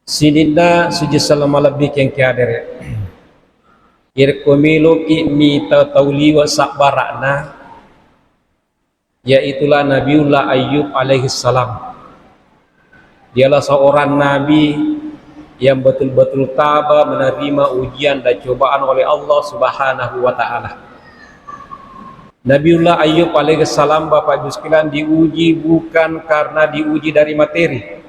Sidinda suji salama lebih yang kiadere irkomilu ki mi tauliwa sakbarakna, yaitulah Nabiullah Ayyub alaihi salam. Dialah seorang nabi yang betul-betul tabah menerima ujian dan cobaan oleh Allah Subhanahu wa taala. Nabiullah Ayyub alaihi salam, Bapak Ibu sekalian, diuji bukan karena diuji dari materi,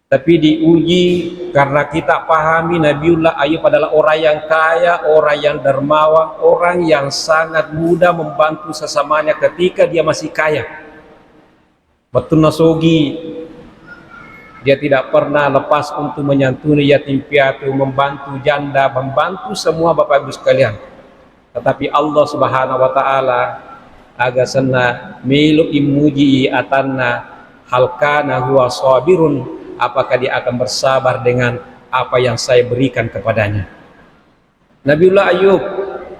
tapi diuji karena kita pahami Nabiullah Ayyub adalah orang yang kaya, orang yang dermawan, orang yang sangat mudah membantu sesamanya ketika dia masih kaya. Betul nasogi, dia tidak pernah lepas untuk menyantuni yatim piatu, membantu janda, membantu semua Bapak Ibu sekalian. Tetapi Allah Subhanahu wa taala agak sena milu imuji atanna halkana huwa sabirun, apakah dia akan bersabar dengan apa yang saya berikan kepadanya. Nabiullah Ayyub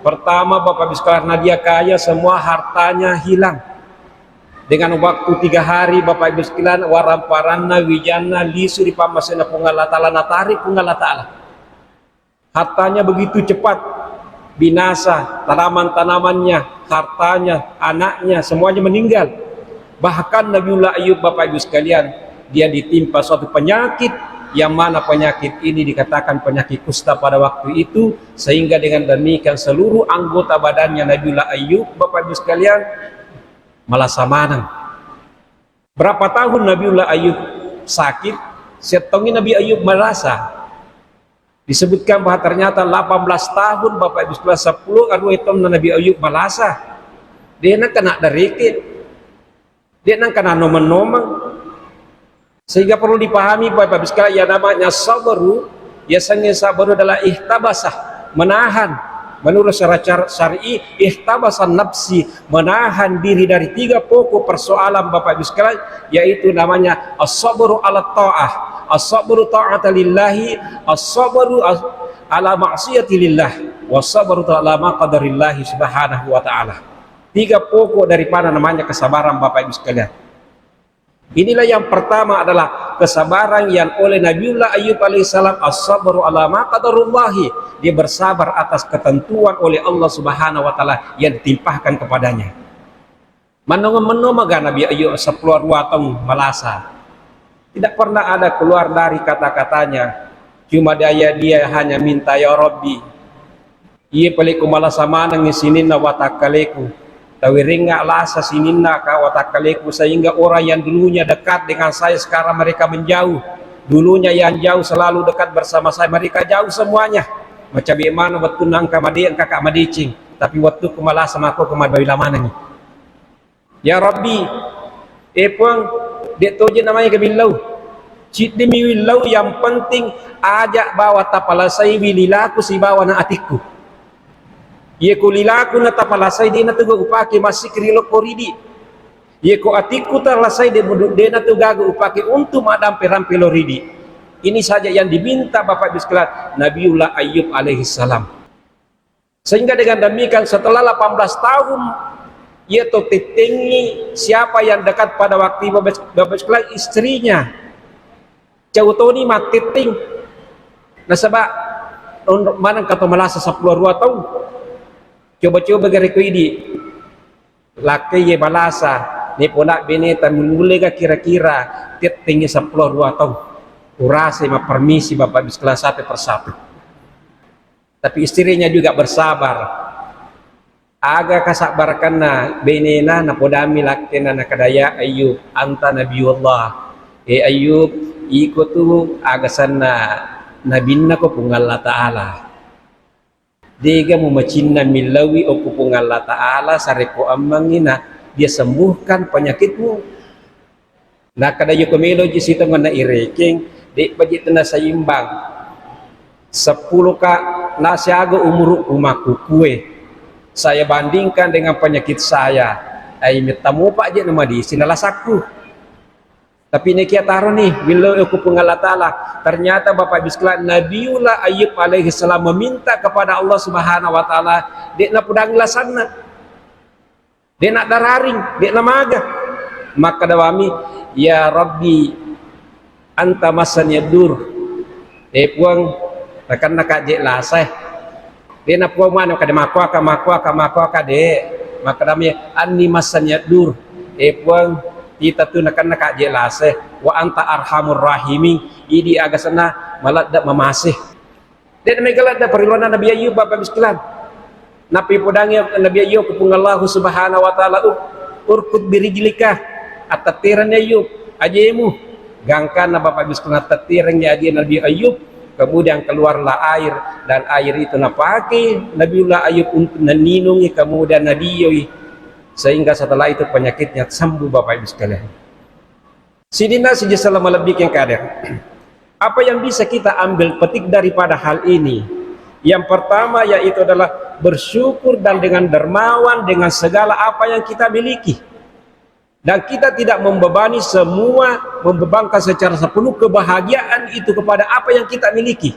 pertama Bapak Ibu sekalian, karena dia kaya, semua hartanya hilang. Dengan waktu 3 hari Bapak Ibu sekalian, waramparanna wijana lisuri pamasena pungal ta'ala natari pungal ta'ala. Hartanya begitu cepat binasa, tanaman-tanamannya, hartanya, anaknya, semuanya meninggal. Bahkan Nabiullah Ayyub Bapak Ibu sekalian, dia ditimpa suatu penyakit, yang mana penyakit ini dikatakan penyakit kusta pada waktu itu, sehingga dengan demikian seluruh anggota badannya Nabiullah Ayyub Bapak Ibu sekalian malah samanang. Berapa tahun Nabiullah Ayyub sakit? Setongi Nabi Ayyub merasa, disebutkan bahwa ternyata 18 tahun Bapak Ibu sekalian, 10 adu hitam Nabi Ayyub merasa dia nak kena darikit, dia nak kena nomen-nomen. Sehingga perlu dipahami Bapak Ibu sekalian, yang namanya sabru, biasanya sabru adalah ihtabasah, menahan. Menurut syarat syar'i, ihtabasan nafsi, menahan diri dari 3 pokok persoalan Bapak Ibu sekalian, yaitu namanya as-sabru ala ta'ah, as-sabru ta'ata lillahi, as-sabru ala ma'siyatilillah, was-sabru ala maqdarillahi subhanahu wa ta'ala. 3 pokok daripada namanya kesabaran Bapak Ibu sekalian. Inilah yang pertama adalah kesabaran yang oleh Nabiullah Ayyub alaihissalam, as-sabru ala maqdarullahi, dia bersabar atas ketentuan oleh Allah Subhanahu wa taala yang ditimpahkan kepadanya. Menoma Nabi Ayyub 10 tahun malasa, tidak pernah ada keluar dari kata-katanya, cuma dia hanya minta ya Rabbi, ia peliku malasa manang isinina wa takaleku, tawiringa lasa sininna ka wa takaleku, sehingga orang yang dulunya dekat dengan saya sekarang mereka menjauh. Dulunya yang jauh selalu dekat bersama saya, mereka jauh semuanya. Macam bagaimana waktu nangka madian kakak madicing, tapi waktu kemala sama aku kemadbawila mana nih. Ya Rabbi, puang dia toje namanya kebilau, cid demi wilau, yang penting ajak bawa tapalasai wililaku si bawa na atiku. Ye ko lilaku na tapalasai di na tuga upake masih krilo koridi. Ye ko atiku talasai de na tuga upake untuk madam perampe loridi. Ini saja yang diminta Bapak Ibu sekalian Nabiullah Ayyub alaihi salam. Sehingga dengan demikian setelah 18 tahun ia tetengi siapa yang dekat pada waktu Bapak Ibu sekalian, istrinya. Cautoni matiting. Nah sebab mana kata melasa 10 tahun. Coba-coba gariku ini laki ye balasa ni ponak bineta mulega kira-kira tinggi 10 tahun. Kurasa ma permisi Bapak Ibu sekalian satu persatu. Tapi istrinya juga bersabar. Aga kasabarkanna benena na podami lakena na kadaya Ayyub anta Nabiullah. Ayyub ikutu agasanna nabinna ko pungal Allah Ta'ala. Dega memacinna milawi o pungal Allah Ta'ala sareko amangina, dia sembuhkan penyakitmu. Nah kadaya komelo jisita ngana ireking dek bajit na saimbang 10 ka nasiaga umur rumahku kue saya bandingkan dengan penyakit saya, ai mitamu pak je nama di sinalasaku. Tapi ini kita taruh nih bila aku Allah Ta'ala. Ternyata Bapak Ibu sekalian, Nabiullah Ayub alaihi salam meminta kepada Allah Subhanahu wa Ta'ala, dia nak pedang lasana, dia nak dararing, dia nak maga. Maka dawami, ya Rabbi anta masan yadur, puang takkan nak je lasai, dia nak puang mana kada makwa de. Maka dawami anni masan yadur, puang kita tu nak jelas wa anta arhamur rahimin, idi agasana malat dak memasih. Dan megalat dak perilanan Nabi Ayub Bapak sekalian. Nabi podangnya Nabi Ayub kupung Allah Subhanahu wa Ta'ala, urkut birijlika atatiran Ayub ajemu gangkan Bapak sekalian tatirnya aja Nabi Ayub, kemudian keluarlah air, dan air itu napaki Nabiullah Ayub untuk meninungi kemudian nadiyoi, sehingga setelah itu penyakitnya sembuh Bapak Ibu sekalian. Sidina sejak selama lebih yang kader. Apa yang bisa kita ambil petik daripada hal ini? Yang pertama yaitu adalah bersyukur dan dengan dermawan dengan segala apa yang kita miliki. Dan kita tidak membebani semua, membebankan secara sepenuh kebahagiaan itu kepada apa yang kita miliki.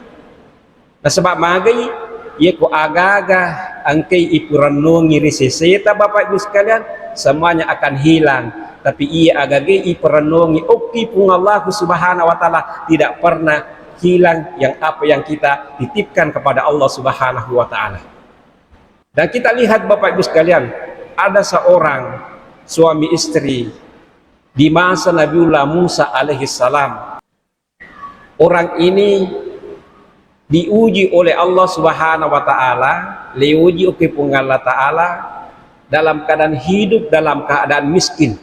Nah sebab magai ia ku agak-agak angkai ipuranung ngiri seseta Bapak Ibu sekalian, semuanya akan hilang. Tapi ia agak-agak ipuranungi oki pun Allah Subhanahu wa Ta'ala tidak pernah hilang yang apa yang kita titipkan kepada Allah Subhanahu wa Ta'ala. Dan kita lihat Bapak Ibu sekalian, ada seorang suami istri di masa Nabiullah Musa alaihi salam. Orang ini diuji oleh Allah Subhanahu wa Ta'ala, diuji oleh Allah Ta'ala dalam keadaan hidup, dalam keadaan miskin.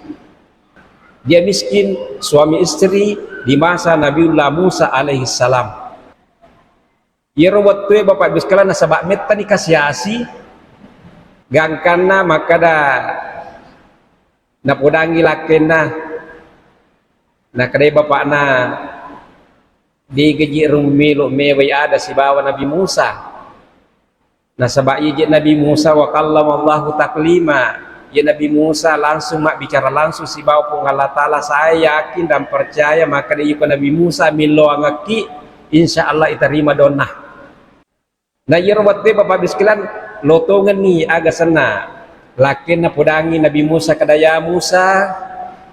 Dia miskin, suami istri di masa Nabiullah Musa alaihi salam. Ya rawat tu Bapak Ibu sekalian, nasabak metta dikasiasi gangkana maka dah napodangi lakenna na kadai bapak na di gaji rumilo mewai ada si bawa Nabi Musa. Nah sebab ijit Nabi Musa wa kallamallahu taklima, ya Nabi Musa langsung mak bicara langsung si bawa pun Allah Ta'ala, saya yakin dan percaya maka dia Nabi Musa milo angaki insya Allah iterima donah. Nah ya rawatnya Bapak Biskilan lotongan ni agak sena lakin na podangi Nabi Musa kadaya Musa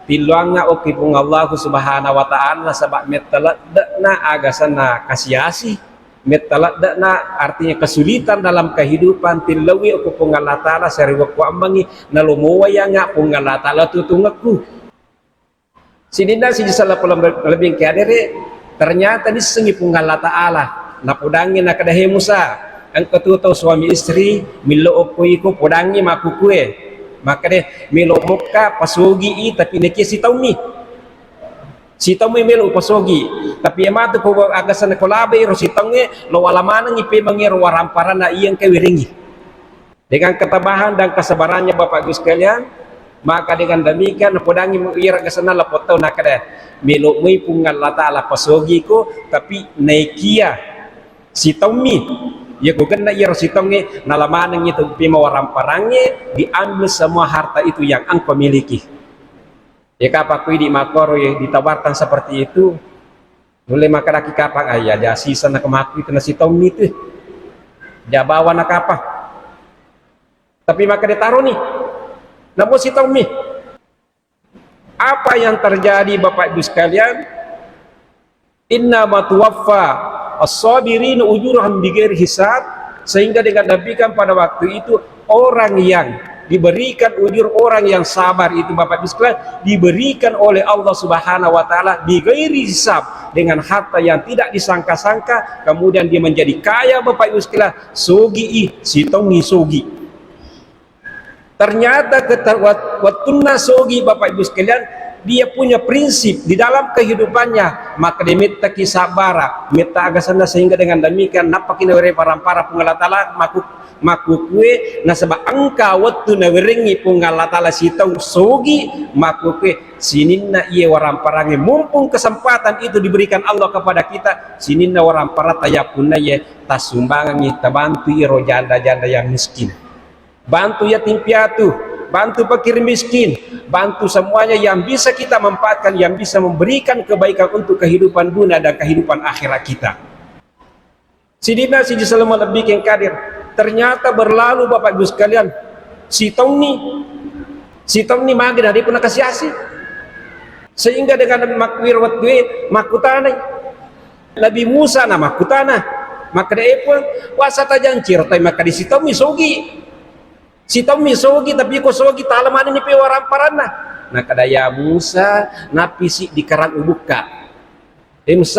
tiluanga oke pun Allah Subhanahu wa Ta'ala sebab metalat na agak sana kasiasi, metalat na artinya kesulitan dalam kehidupan tilawi oke pun Allah Ta'ala seri waktu ambangi nalumuwaya nga pun Allah Ta'ala tutungaku sidinda si salah lebih keadere ternyata disengi pun Allah Ta'ala napudangi na kadahe Musa ang katuto suami istri milo opoi ko podangi makukue maka deh melo muka pasugi tapi neki si taumi melo pasugi tapi ematu ko agasan ko labe ro si taumi lo walaman ngipe mangiro waramparan na iyang kewiringi dengan ketabahan dan kesabarannya Bapak Ibu sekalian, maka dengan demikian podangi ira gasana lapotau nakade melo mui pungal Allah Ta'ala pasugi ko tapi nekia si taumi ya bukan nak ya rositonge nalamanang itu pimawaram parangnya diambil semua harta itu yang engkau miliki. Ya kapakui di makoro yang ditawarkan seperti itu mulai maka laki kapak ayah dia sisa nak kemakui itu nasi tom itu dia bawa nak apa tapi maka dia taruh nih namun si Tommy apa yang terjadi Bapak Ibu sekalian, inna matuwaffa as-sabirin ujurahum bighairi hisab, sehingga dengan demikian pada waktu itu orang yang diberikan ujur, orang yang sabar itu Bapak Ibu sekalian diberikan oleh Allah Subhanahu wa Ta'ala bighairi hisab, dengan harta yang tidak disangka-sangka, kemudian dia menjadi kaya Bapak Ibu sekalian. Sogi si tongi sogi ternyata wattunna sogi Bapak Ibu sekalian dia punya prinsip di dalam kehidupannya, maka dia minta kisabara, minta agasana sehingga dengan demikian napakin were parampara pungala Ta'ala maku kue nasaba angka waktu nawiringi pungala Ta'ala sitau sogi maku kue sininna iye waramparangnya mumpung kesempatan itu diberikan Allah kepada kita sininna warampara tayapuna ye tasumbangan kita bantu iro janda-janda yang miskin, bantu yatim piatu, bantu fakir miskin, bantu semuanya yang bisa kita manfaatkan, yang bisa memberikan kebaikan untuk kehidupan dunia dan kehidupan akhirat kita. Sidina siji selama lebih yang kadir. Ternyata berlalu Bapak Ibu sekalian, si Tom ni magin hari pun kasih asih. Sehingga dengan makwir watwe makutanai Nabi Musa na makutana maka dia pun wasata jancir tapi maka di situ misogi tapi ko sogi talaman ini pe waran parana nah kadaya Musa napisi di karang ubuka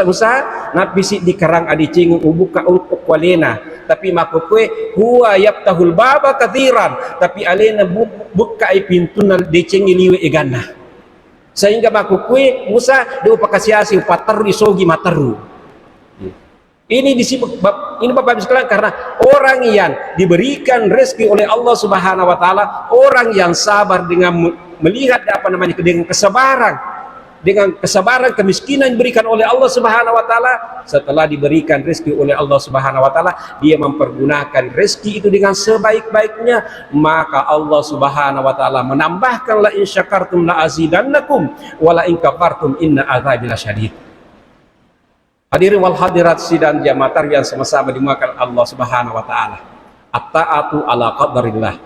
Musa napisi di karang adicing ubuka untuk walena tapi makukwe huwa yaftahul baba kathiran tapi alena buka pintu na deceng iliwe egana sehingga makukwe Musa dia pakasiasi pataru isogi mataru. Ini Bapak Ibu sekalian karena orang yang diberikan rezeki oleh Allah Subhanahu wa taala, orang yang sabar dengan melihat dengan kesabaran kemiskinan diberikan oleh Allah Subhanahu wa taala, setelah diberikan rezeki oleh Allah Subhanahu wa taala, dia mempergunakan rezeki itu dengan sebaik-baiknya, maka Allah Subhanahu wa taala menambahkan la in syakartum la azidannakum wa la in kafartum inna adzabi lasyadid. Hadirin wal hadirat sidang jamaah yang sama-sama dimuliakan Allah Subhanahu wa taala. At-ta'atu ala qadarillah.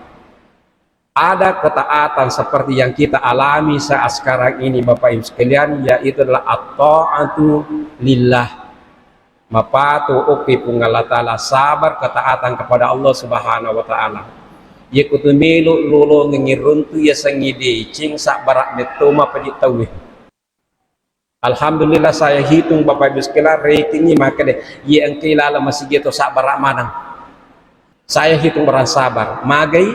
Ada ketaatan seperti yang kita alami saat sekarang ini Bapak Ibu sekalian, yaitu adalah at-ta'atu lillah. Mapatu uki punggala taala sabar ketaatan kepada Allah Subhanahu wa taala. Ye kutu melu lolo ngiruntu ya sangide cing sak barak metoma peditawih. Alhamdulillah saya hitung Bapak Ibu sekalian ratingnya maka deh ye engke lala masih gitu sabar manang. Saya hitung bersabar magai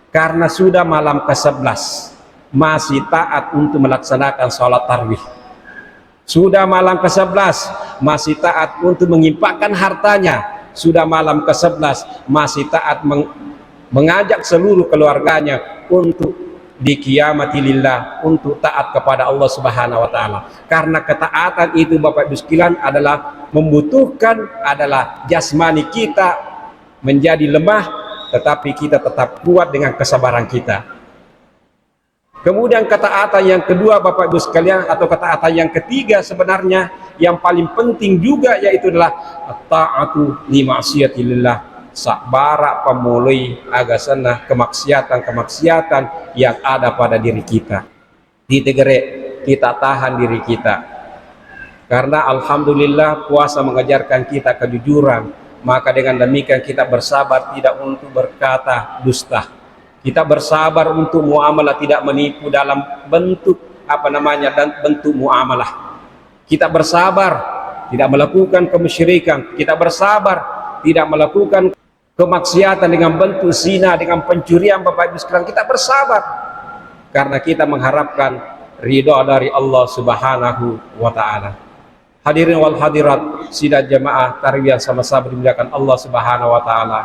karena sudah malam ke-11 masih taat untuk melaksanakan sholat tarawih. Sudah malam ke-11 masih taat untuk mengimpakkan hartanya. Sudah malam ke-11 masih taat mengajak seluruh keluarganya untuk di kiamati lillah, untuk taat kepada Allah Subhanahu wa taala. Karena ketaatan itu Bapak Ibu sekalian adalah membutuhkan adalah jasmani kita menjadi lemah, tetapi kita tetap kuat dengan kesabaran kita. Kemudian ketaatan yang kedua Bapak Ibu sekalian, atau ketaatan yang ketiga sebenarnya yang paling penting juga, yaitu adalah taatu li ma'siyatillah, sabara pemulai agasana kemaksiatan yang ada pada diri kita. Ditegere kita tahan diri kita. Karena alhamdulillah puasa mengajarkan kita kejujuran, maka dengan demikian kita bersabar tidak untuk berkata dusta. Kita bersabar untuk muamalah tidak menipu dalam bentuk dan bentuk muamalah. Kita bersabar tidak melakukan kemusyrikan, kita bersabar tidak melakukan kemaksiatan dengan bentuk zina, dengan pencurian. Bapak Ibu sekalian, kita bersabar karena kita mengharapkan ridha dari Allah Subhanahu wa taala. Hadirin wal hadirat sidang jamaah tarawih sama-sama dimuliakan Allah Subhanahu wa taala.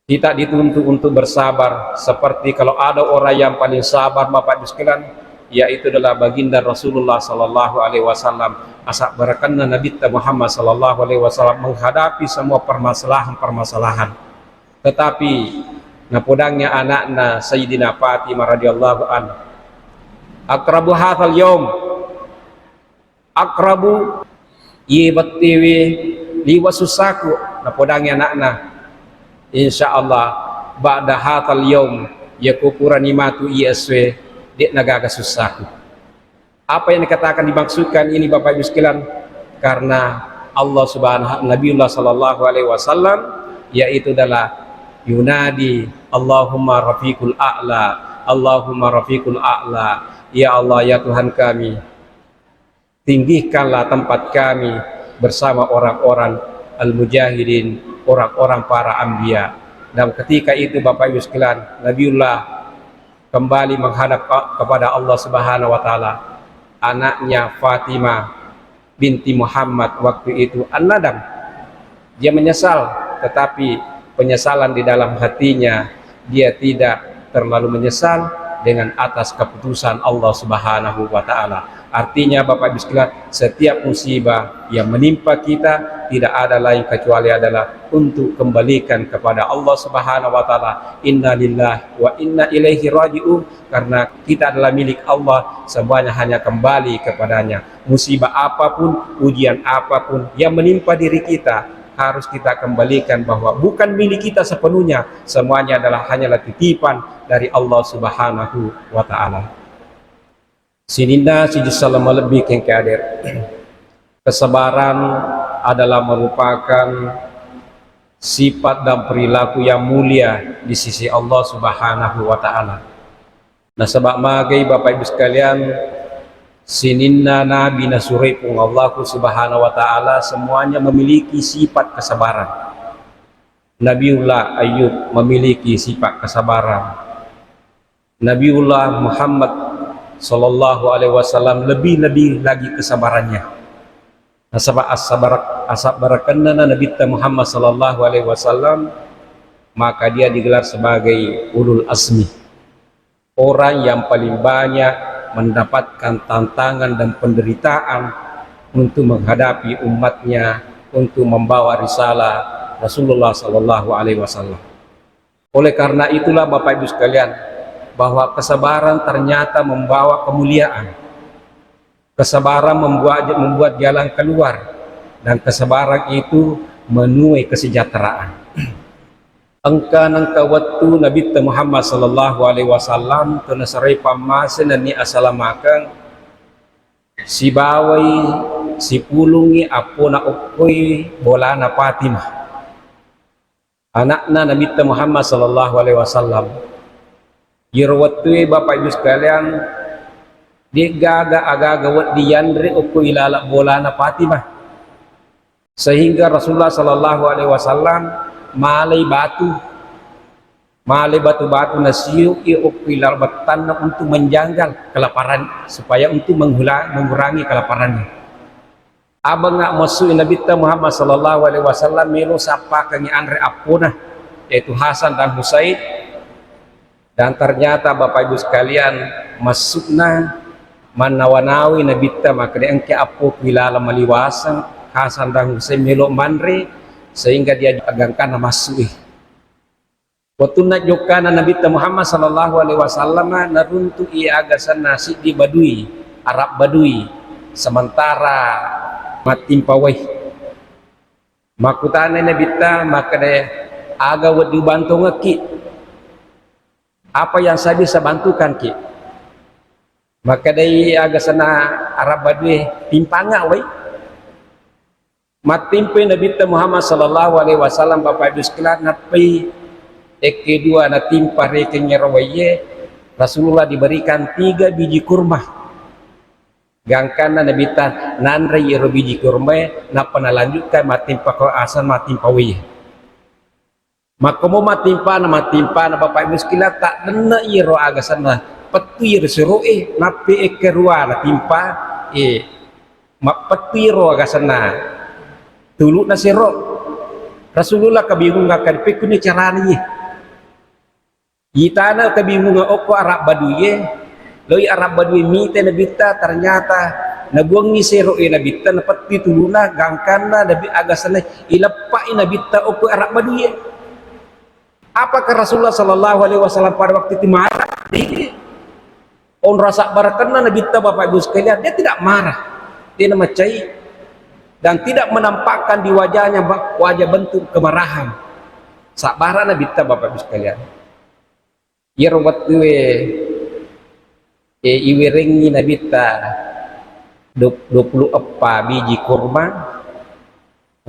Kita dituntut untuk bersabar seperti kalau ada orang yang paling sabar Bapak Ibu sekalian, yaitu adalah baginda Rasulullah sallallahu alaihi wasallam. Asak barakanna Nabi Muhammad sallallahu alaihi wasallam menghadapi semua permasalahan. Tetapi napodangnya anakna Sayyidina Fatimah radhiyallahu an. Akrabu hadzal yaum. Akrabu yibatiwi liwasusaku napodangnya anakna. Insyaallah ba'da hadzal yaum yakukurani matu iswe dik nagaga susaku. Apa yang dikatakan dimaksudkan ini Bapak Ibu sekalian, karena Allah Subhanahu Nabiullah sallallahu alaihi wasallam yaitu adalah yunadi Allahumma rafiqul a'la, Allahumma rafiqul a'la, ya Allah ya Tuhan kami, tinggikanlah tempat kami bersama orang-orang al-mujahidin, orang-orang para anbiya. Dan ketika itu Bapak Ibu sekalian, Nabiullah kembali menghadap kepada Allah Subhanahu wa taala. Anaknya Fatimah binti Muhammad waktu itu an-nadam, dia menyesal, tetapi penyesalan di dalam hatinya dia tidak terlalu menyesal dengan atas keputusan Allah Subhanahu wa taala. Artinya Bapak Ibu sekalian, setiap musibah yang menimpa kita tidak ada lain kecuali adalah untuk kembalikan kepada Allah Subhanahu wa taala. Inna lillahi wa inna ilaihi raji'un, karena kita adalah milik Allah, semuanya hanya kembali kepadanya. Musibah apapun, ujian apapun yang menimpa diri kita, harus kita kembalikan bahwa bukan milik kita sepenuhnya, semuanya adalah hanyalah titipan dari Allah Subhanahu wa taala. Sininda siji salama lebih keng kader. Kesabaran adalah merupakan sifat dan perilaku yang mulia di sisi Allah Subhanahu wa taala. Nah, sebab magai Bapak Ibu sekalian, sininna nabi nasuripung Allah Subhanahu wa taala semuanya memiliki sifat kesabaran. Nabiullah Ayub memiliki sifat kesabaran. Nabiullah Muhammad Sallallahu alaihi wasallam lebih lagi kesabarannya. Nasabah asabarakanna Nabi Muhammad Sallallahu alaihi wasallam, maka dia digelar sebagai ulul azmi, orang yang paling banyak mendapatkan tantangan dan penderitaan untuk menghadapi umatnya, untuk membawa risalah Rasulullah Sallallahu alaihi wasallam. Oleh karena itulah Bapak Ibu sekalian, bahwa kesabaran ternyata membawa kemuliaan. Kesabaran membuat jalan keluar, dan kesabaran itu menuai kesejahteraan. Engka waktu Nabi Muhammad Sallallahu alaihi wasallam tenasarai pamasen dan ni asalamakan si bawai si pulungi apuna ukui bolana Fatimah, anakna Nabi Muhammad Sallallahu alaihi wasallam. Yerwatui Bapak Ibu sekalian, digaga agaga wat diandri uku ilala bolana Fatimah, sehingga Rasulullah Sallallahu alaihi wasallam malai batu nasiu uku ilala batan untuk menjanggal kelaparan, supaya untuk mengurangi kelaparannya. Abang ngak masuk Nabi Muhammad Sallallahu alaihi wasallam melo sapa kangi andre apuna, yaitu Hasan dan Husain. Dan ternyata Bapak Ibu sekalian, masukna manawanawi Nabi maka dia engke apu wilala maliwasan Hasan dan Husain melo manre, sehingga dia agangkan masuk. Waktu nak jokana Nabi Muhammad Sallallahu alaihi wasallam naruntu ia agasan nasi di Badui, Arab Badui, sementara matim pawai. Makutane Nabi maka dia aga wad dibantu ngeki. Apa yang saya bisa bantukan ki? Maka dari agak sana Arab Badui timpanga wai. Matimpe Nabi Muhammad Sallallahu alaihi wasallam Bapak Ibu sekalian napi kedua na timpa rekenya rawaye, Rasulullah diberikan 3 biji kurma. Gangkana Nabi nanre yero biji kurma na panalanjutkan matimpa ko asan matimpa waye. Maka mau matimpa na Bapak Ibu sekalian tak dena iro agasana petir seroe napi kerua na timpa petiro agasana tulu na siro. Rasulullah kabingungan kan pekune carani itana kabingungan oko Arab Badui loi Arab Badui mite nabita ternyata nabuangi seroe nabita na peti tuluna gangkana nabi agasana ilapai nabita oko Arab Badui. Apakah Rasulullah Sallallahu alaihi wasallam pada waktu itu marah? On rasa barakana Nabi Bapak Ibu sekalian, dia tidak marah, dia namacai dan tidak menampakkan di wajahnya wajah bentuk kemarahan. Sabaran Nabi Bapak Ibu sekalian. Yerwat iwiringi Nabi 24 biji kurma.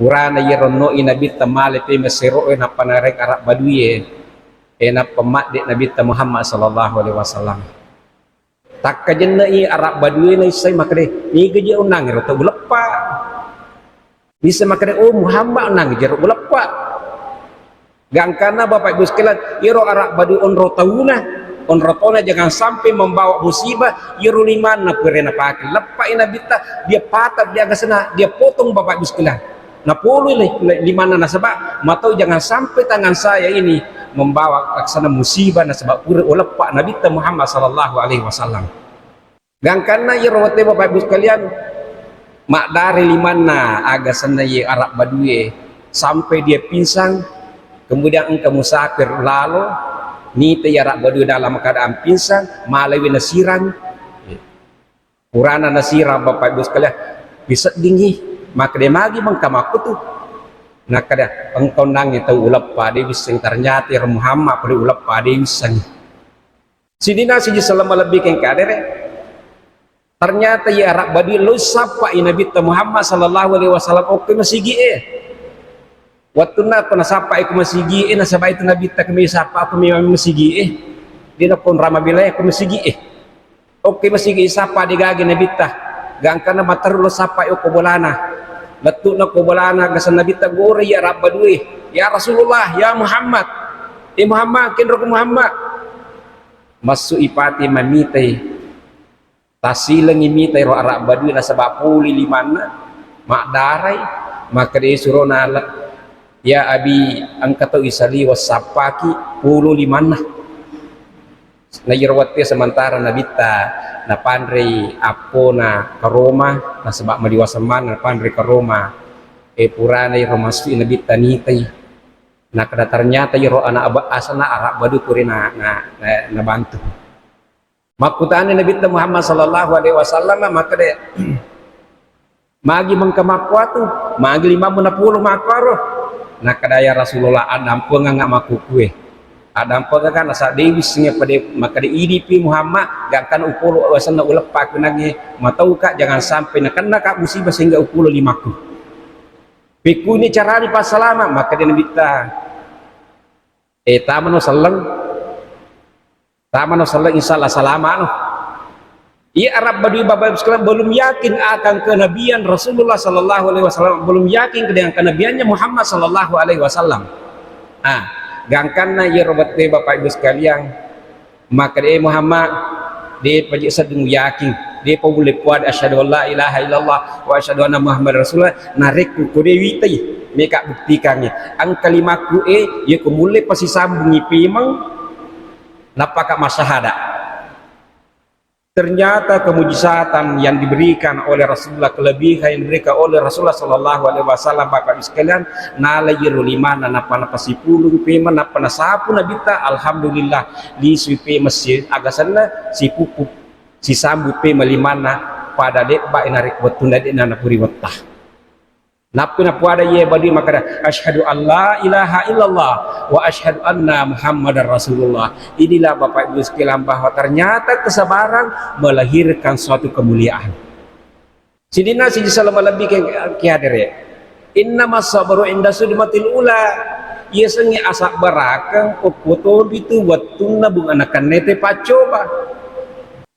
Urana yerono Nabi tamale pe mesero na panarek Arab Badui na pemak de Nabi Muhammad Sallallahu alaihi wasallam. Tak kajenna Arab Badui na isai makade ni geje unang ro to bulepa. Bisa makade oh Muhammad unang geje ro bulepa. Gangkana Bapak Ibu sekalian, iro Arab Badui on rotona jangan sampai membawa musibah yero limana perena pakai. Lepa Nabi dia patah dia gasana, dia potong Bapak Ibu sekalian. Nah puluh di mana nasabah matau jangan sampai tangan saya ini membawa aksana musibah nasabah pura oleh Pak Nabi Muhammad Sallallahu alaihi wasallam. Gangkana ya rawatnya Bapak Ibu sekalian, mak dari limana agak senai Arab Badui sampai dia pingsan, kemudian engkau musafir lalu ni te Arab Badui dalam keadaan pingsan, malawi nasiran, purana nasiran Bapak Ibu sekalian bisa dingin, maka dia magi mengkamaku tuh. Nah kada engkau nangi tahu ulap pada bisa ternyata Muhammad pada ulap pada bisa. Sini nasi selama lebih keng kadere. Ternyata ya Arab Badui lu sapa Nabi Muhammad sallallahu alaihi wasallam oke masigi waktu na pernah sapa aku masigi nasaba itu Nabi ta kami sapa aku memang masigi dina pun rama bilaya aku masigi oke masigi sapa digagi Nabi ta gangkana matar lu sapa aku bolana letuk na ko bolana gasan Nabi ta gore ya Arab Badui ya Rasulullah ya Muhammad Muhammad kinro Muhammad masuk ipati mamitai tasilang imitai ro Arab Badui na sabab puli limana mak darai maka dia suruh nala ya abi angkatu isali wasapaki pulu limana na yerwatnya sementara nabita na pandri apo na karoma na sebab maliwasaman na pandri karoma purana romasu nabita nitai na kada ternyata yero anak asana Arab Badui kuri na bantu makutane Nabi Muhammad sallallahu alaihi wasallam maka de magi mengkamakwa tu magi 50 makaro nak kadaya Rasulullah adam penga ngak maku kue adam penga kan asa dewi singa pada maka de idipi Muhammad gak kan upulu wasana ulepak nagi matau kak jangan sampai nak kena kak musibah sehingga upulu 5ku piku ini cara ni pas selama maka de Nabi tamanu sallallahu insyaallah salaman. Ia Arab Badui Bapak Ibu sekalian belum yakin akan kenabian Rasulullah sallallahu alaihi wasallam, belum yakin dengan kenabiannya Muhammad sallallahu alaihi wasallam. Gangkana ia robate Bapak Ibu sekalian, maka dia Muhammad dia pajak sedang yakin, dia boleh puad asyhadu alla ilaha illallah wa asyhadu anna Muhammad Rasulullah narik ku dewi tai mereka buktikannya. Ang kalimatku ia kumulai pasti sambungi pemang napakah masyahada. Ternyata kemujizatan yang diberikan oleh Rasulullah, kelebihan yang diberikan oleh Rasulullah sallallahu alaihi wasallam Bapak sekalian nala yiru limana napa pasipulung pema napa sapu nabita alhamdulillah di supe masjid agasana si pupuk si sambu pema limana pada deba inarik wetuna de nana puri wetah napuna puada ye badi maka asyhadu alla ilaha illallah wa asyhadu anna Muhammadar Rasulullah. Inilah Bapak Ibu sekalian bahwa ternyata kesabaran melahirkan suatu kemuliaan. Sidina siji salama lebih ke hadire. Innamas sabru inda sudmatil ula. Ye sengi asak barakang opoto bitu watuna bung anakan nete pacoba.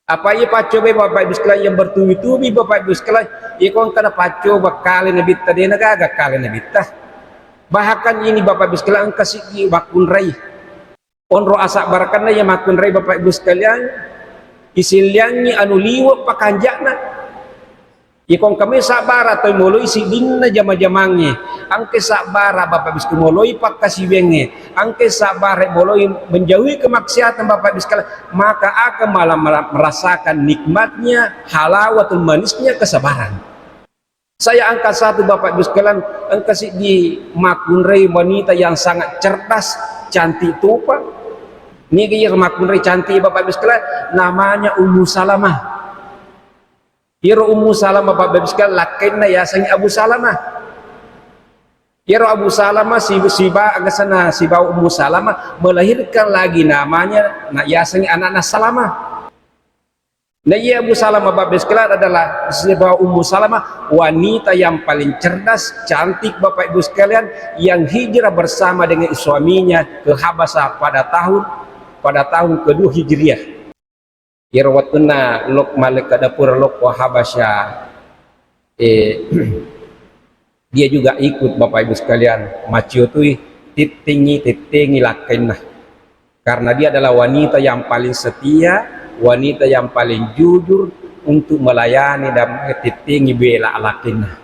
Apa ia pacoba Bapak Ibu sekalian yang bertubi-tubi Bapak Ibu sekalian ia kong kana pacoba kali nabi tadi nagaga kali nabi tah bahkan ini Bapak Ibu sekalian kasih di makun rai onro asak barakanna ya makun rai Bapak Ibu sekalian isilyannya anu liwa pakanjana ikong kami sabar atau moloi sidinna jama-jamangnya angke sabar Bapak Ibu moloi pakasiwenge angke sabar moloi menjauhi kemaksiatan Bapak Ibu sekalian maka akan malah merasakan nikmatnya halawatul manisnya kesabaran. Saya angkat satu Bapak Ibu sekalian angka di makunrei wanita yang sangat cerdas cantik tupa ini kaya makunrei cantik Bapak Ibu sekalian namanya Ummu Salamah. Iro Ummu Salamah Bapak Ibu sekalian lakinna ya sang Abu Salamah. Iro Abu Salamah si agasana si bau Ummu Salamah melahirkan lagi namanya nak ya sang anak-anak Salamah. Nah ya Abu Salamah Bapak Ibu sekalian adalah si bau Ummu Salamah wanita yang paling cerdas, cantik Bapak Ibu sekalian yang hijrah bersama dengan suaminya ke Habasah pada tahun kedua Hijriah. Irwatuna lok malik kadapur lok Habasya dia juga ikut Bapak Ibu sekalian macio tu titingi lakinah karena dia adalah wanita yang paling setia, wanita yang paling jujur untuk melayani dan titingi bela lakinah.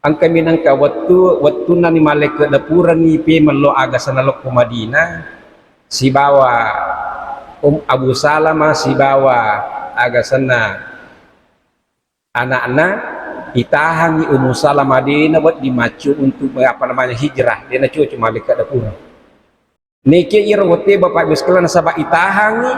Angka minangka waktu nani malik kadapuran ni pe melo agasana lok Madinah si bawa Abu Salamah si bawa agasana anak-anak itahangi Ummu Salamah dina buat dimacu untuk hijrah. Dia nak cuma dekat dapur. Niki irwote Bapak Ibu sekalian sabak itahangi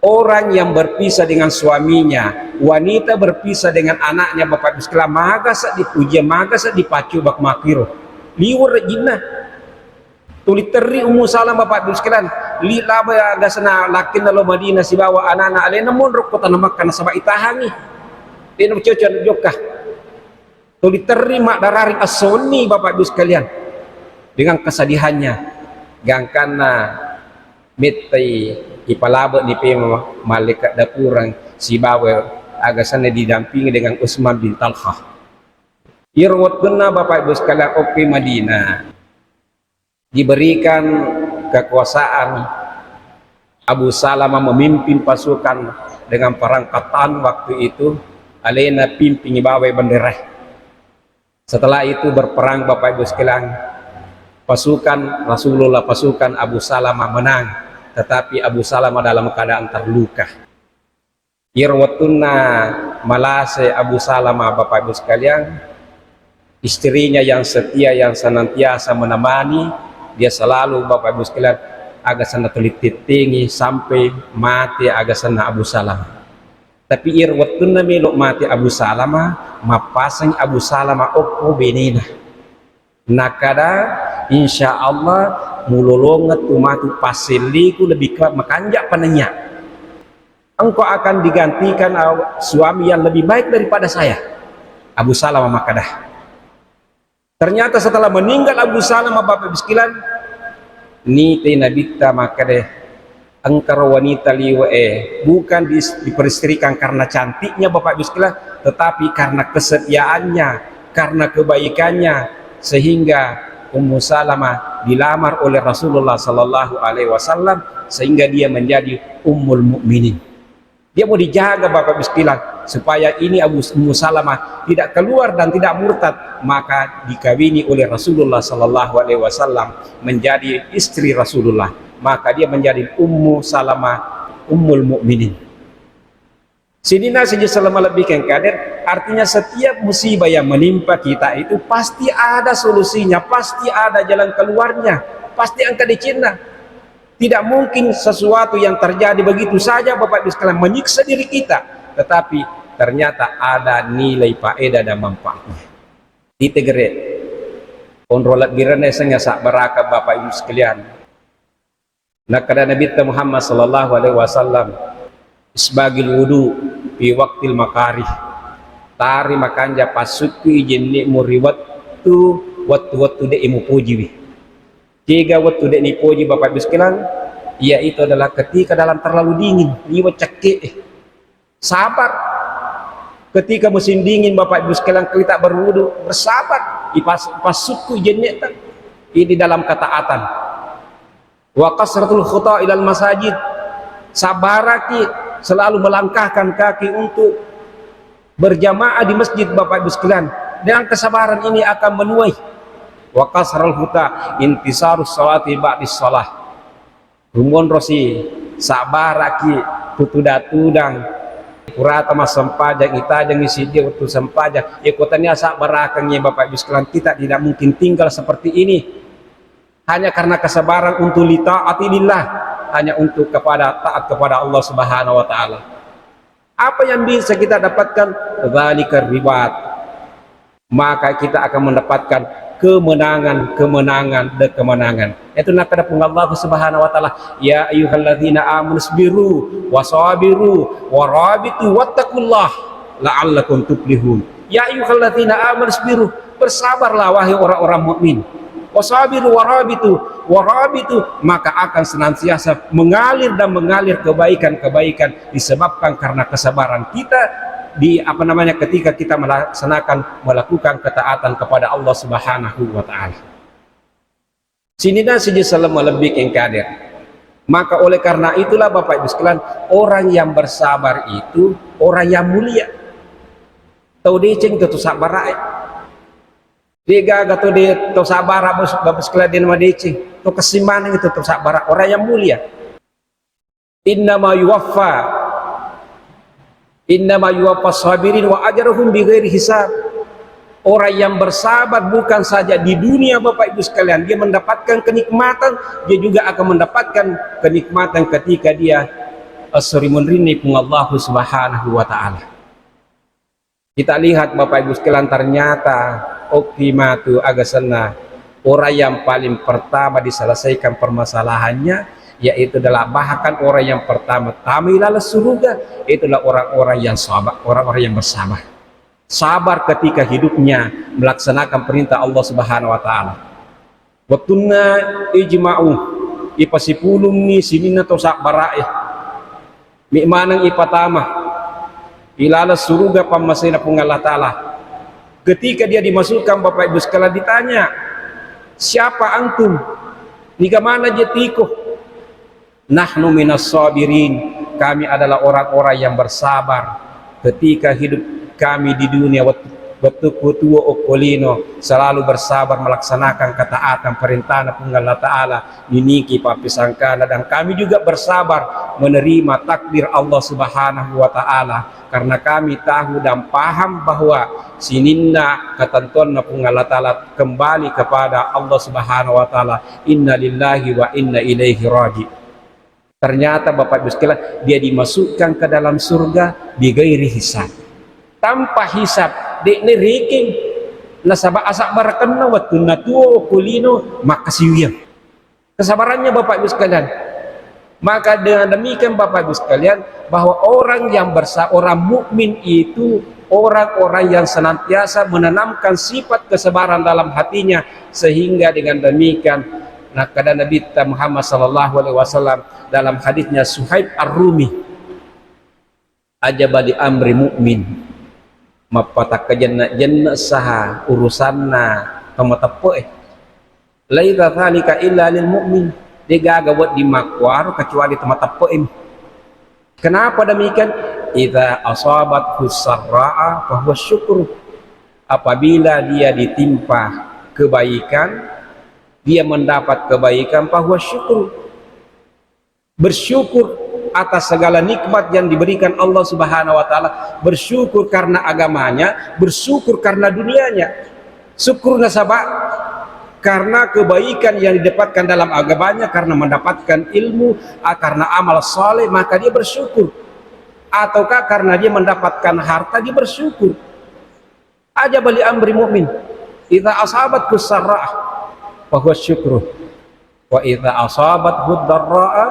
orang yang berpisah dengan suaminya, wanita berpisah dengan anaknya Bapak Ibu sekalian, maka sak dipuji, maka sak dipacu bak makiro. Liwur jinah. Tuli teri Ummu Salamah Bapak Ibu sekalian, li laba agasana lakin lo Madinah si bawa anak-anak alena mondrok kota namakan sabak itahangi. Dia nak cocok jokah. Tuli terima darari asoni Bapak Ibu sekalian dengan kesedihannya. Gangkana metai ipalaba ni pe malaikat dapurang si bawa agasana didampingi dengan Utsman bin Talhah. Irwat kena Bapak Ibu sekalian oke Madinah diberikan kekuasaan. Abu Salamah memimpin pasukan dengan perang Qatan waktu itu, alena pimpin bawa bendera. Setelah itu berperang Bapak Ibu sekalian, pasukan Rasulullah, pasukan Abu Salamah menang, tetapi Abu Salamah dalam keadaan terluka. Irwatuna malase Abu Salamah Bapak Ibu sekalian, istrinya yang setia, yang senantiasa menemani dia selalu Bapak Ibu sekalian agak sana telitit tinggi sampai mati agak sana Abu Salamah. Tapi irwatuna melok mati Abu Salamah, mapasang Abu Salamah okko benina. Nakada insya Allah mulolongat umatu pasiliku lebih kuat makanjak panenya. Engkau akan digantikan suami yang lebih baik daripada saya. Abu Salamah makadah. Ternyata setelah meninggal Abu Salamah Bapak Ibu sekalian, ni te nabita makadah engkau wanita liwae bukan diperistrikan karena cantiknya Bapak Ibu sekalian, tetapi karena kesetiaannya, karena kebaikannya, sehingga Ummu Salamah dilamar oleh Rasulullah Sallallahu Alaihi Wasallam sehingga dia menjadi Ummul Mukminin. Dia mau dijaga Bapak Ibu sekalian supaya ini Ummu Salamah tidak keluar dan tidak murtad, maka dikawini oleh Rasulullah Sallallahu Alaihi Wasallam menjadi istri Rasulullah, maka dia menjadi Ummu Salamah Ummul Mukminin. Sidina saja selama lebih kader, artinya setiap musibah yang menimpa kita itu pasti ada solusinya, pasti ada jalan keluarnya, pasti angka dicinta. Tidak mungkin sesuatu yang terjadi begitu saja Bapak Ibu sekalian menyiksa diri kita, tetapi ternyata ada nilai faedah dan manfaatnya. Ditegere kontrolat birane sanga sak baraka Bapak Ibu sekalian. Nah kada Nabi Muhammad sallallahu alaihi wasallam sebagai wudu di waktil makarih tari makanja pasuku ijin muriwat tu waktu de imu puji. Tiga waktu de ni puji Bapak Ibu sekalian, yaitu adalah ketika dalam terlalu dingin liwat cekik sabar. Ketika musim dingin Bapak Ibu sekalian kita berwudu bersabar pasuku ijin ini dalam ketaatan. Wa kasratul khuta ilal masajid, sabaraki selalu melangkahkan kaki untuk berjamaah di masjid Bapak Ibu sekalian. Dengan kesabaran ini akan menuai. Wa kasrul huta intisarus salati ba'dis shalah. Rumun rosi sabaraki tutudang purata mas sempajang itajang isi dia waktu sempajang ikutannya sabarakangnya Bapak Ibu sekalian. Kita tidak mungkin tinggal seperti ini hanya karena kesabaran untuk lita'atilillah, hanya untuk taat kepada Allah Subhanahu wa taala. Apa yang bisa kita dapatkan? Dzalikar ribat. Maka kita akan mendapatkan kemenangan dan kemenangan. Itu nak ada Allah Subhanahu wa taala, ya ayyuhalladzina amanu sabiru wasabiru warabitu wattaqullah la'allakum tuflihun. Ya ayyuhalladzina amanu sabiru, bersabarlah wahai orang-orang mukmin. Wasabiru warabitu, maka akan senantiasa mengalir kebaikan disebabkan karena kesabaran kita ketika kita melakukan ketaatan kepada Allah Subhanahu wa taala. Sinina saja selama lebih engkader. Maka oleh karena itulah Bapak Ibu sekalian, orang yang bersabar itu orang yang mulia. Tahu deceng tu sabar Diga gato di to sabara babus keladin madeci to kesimanan itu to sabara orang yang mulia. Innama yuwaffa Innama yuwaffas sabirin wa ajruhum bighairi hisab. Orang yang bersabar bukan saja di dunia Bapak Ibu sekalian, dia mendapatkan kenikmatan, dia juga akan mendapatkan kenikmatan ketika dia menerima Allah Subhanahu wa taala. Kita lihat Bapak Ibu sekalian, ternyata ukimatu agasana, orang yang paling pertama diselesaikan permasalahannya yaitu adalah bahkan orang yang pertama-tama ilalah surga, itulah orang-orang yang sabar, orang-orang yang bersabar. Sabar ketika hidupnya melaksanakan perintah Allah Subhanahu wa taala. Watunna ijma'u ipasipulum ni sinina to sak barae. Mi manang ipatama ilala surga pamasina pung Allah taala. Ketika dia dimasukkan Bapak Ibu sekalian ditanya, "Siapa antum? Niga mana jetiko?" Nahnu minas sabirin. Kami adalah orang-orang yang bersabar ketika hidup kami di dunia betul-betul okolino selalu bersabar melaksanakan ketaatan perintah Allah Ta'ala niniki papisangkana, dan kami juga bersabar menerima takdir Allah Subhanahu wa Ta'ala karena kami tahu dan paham bahwa sininna ketentuan Allah Ta'ala kembali kepada Allah Subhanahu wa Ta'ala. Inna lillahi wa inna ilaihi raji. Ternyata Bapak Ibu sekalian, dia dimasukkan ke dalam surga bighairi hisab, tanpa hisab. Dek ni riking nasaba asak barakanna watun natuo kulino makasiwiang. Kesabarannya Bapak Ibu sekalian. Maka dengan demikian Bapak Ibu sekalian, bahwa orang yang orang mukmin itu orang-orang yang senantiasa menanamkan sifat kesabaran dalam hatinya, sehingga dengan demikian kata Nabi Muhammad sallallahu alaihi wasallam dalam hadisnya Suhaib Ar-Rumi, ajabali amri mukmin mapatak janna saha urusanna kamatapoe laila thalika illa lil mu'min, digagawat di makwar kecuali tematapoe. Kenapa demikian? Idza asabat husarra'a fa huwa syukur. Apabila dia ditimpa kebaikan, dia mendapat kebaikan, fa huwa syukur, bersyukur atas segala nikmat yang diberikan Allah Subhanahu wa taala, bersyukur karena agamanya, bersyukur karena dunianya. Syukur nasabah karena kebaikan yang didapatkan dalam agamanya, karena mendapatkan ilmu, karena amal saleh, maka dia bersyukur. Ataukah karena dia mendapatkan harta, dia bersyukur. Aja bali amri mukmin, idza asabat kusarra'ah fa huwa syukru, wa idza asabat hudarra'a,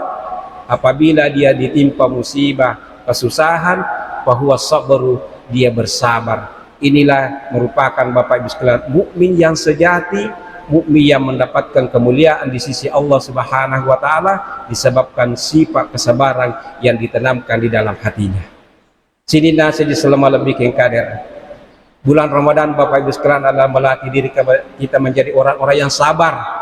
apabila dia ditimpa musibah, kesusahan, bahwa sabru, dia bersabar. Inilah merupakan Bapak Ibu sekalian mukmin yang sejati, mukmin yang mendapatkan kemuliaan di sisi Allah Subhanahu wa taala disebabkan sifat kesabaran yang ditanamkan di dalam hatinya. Sinilah saja selama lebih kader. Bulan Ramadan Bapak Ibu sekalian adalah melatih diri kita menjadi orang-orang yang sabar.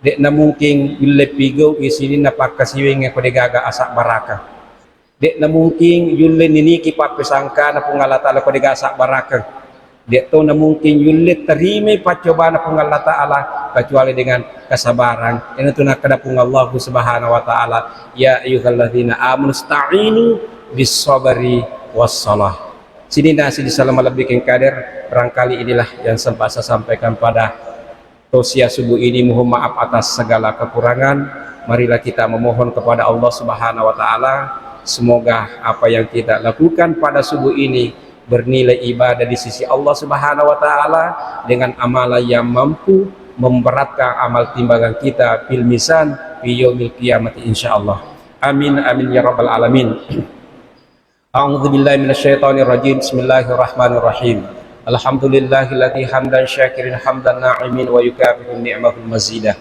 Dek na mungkin pigo isini na pakasiwing nga kodegaga asak baraka. Dek na mungkin yulle niniki papesangka na pungalata ala kodega asak baraka. Dek to na mungkin yulle terime pacoba na pungalata ala kecuali dengan kesabaran. Ini tu nak kada pungallahu Subhanahu wa taala, ya ayyuhalladzina amanu sta'inu bis sabri was salah. Sini nasi di salam lebih kader. Barangkali inilah yang sempat saya sampaikan pada tausiah subuh ini. Mohon maaf atas segala kekurangan. Marilah kita memohon kepada Allah Subhanahu wa taala, semoga apa yang kita lakukan pada subuh ini bernilai ibadah di sisi Allah Subhanahu wa taala, dengan amalan yang mampu memberatkan amal timbangan kita fil misan fi yaumil qiyamati insyaallah. Amin amin ya rabbal alamin. A'udzu billahi minasyaitonir rajim. Bismillahirrahmanirrahim. Alhamdulillahilladzi hamdan syakirin hamdan na'imin wa yukafi'u ni'mahul mazidah.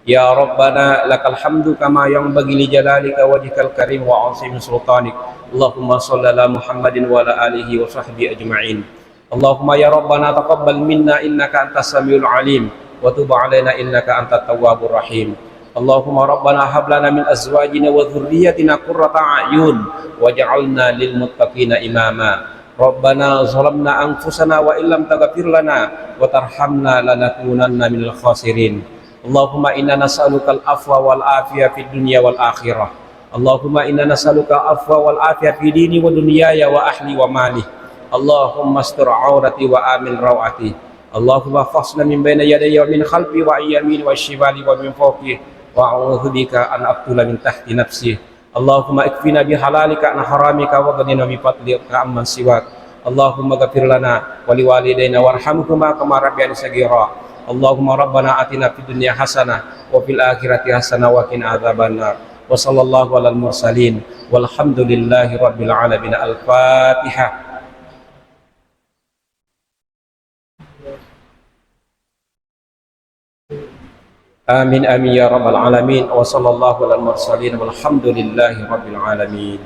Ya Rabbana lakal hamdu kama yanbaghi li jalalika wajhikal karim wa 'azimi sultanik. Allahumma shalli ala Muhammadin wa ala alihi wa sahbihi ajma'in. Allahumma ya Rabbana taqabbal minna innaka antas samiul alim wa tub 'alaina innaka antat tawwabur rahim. Allahumma Rabbana hab lana min azwajina wa dhurriyyatina qurrata a'yun waj'alna lil muttaqina imama. Rabbana zalamna anfusana wa illam taghfir lana wa tarhamna lanakunanna minal khasirin. Allahumma inna nas'aluka al-afwa wal afiyah fid dunya wal akhirah. Allahumma inna nas'aluka afwa wal afiyah fi dini wa dunyaya wa ahli wa mali. Allahumma astur aurati wa amin rawati. Allahumma fasna min baina yadayya wa min khalfi wa yamin wa shimali wa min fawqi wa a'udzu bika an aqtula min tahti nafsi. Allahumma ikfina bi halalika an haramika wa ghnina bi fadlika amman siwak. Allahumma ghfir lana wa liwalidayna warhamhuma kama rabbayani shaghira. Allahumma rabbana atina fid dunya hasanah wa fil akhirati hasanah wa qina adzabannar. Wa sallallahu alal mursalin walhamdulillahi rabbil alamin. Al-Fatihah. Amin amin ya rabbal alamin. Wa sallallahu alal mursalin walhamdulillahi rabbil alamin.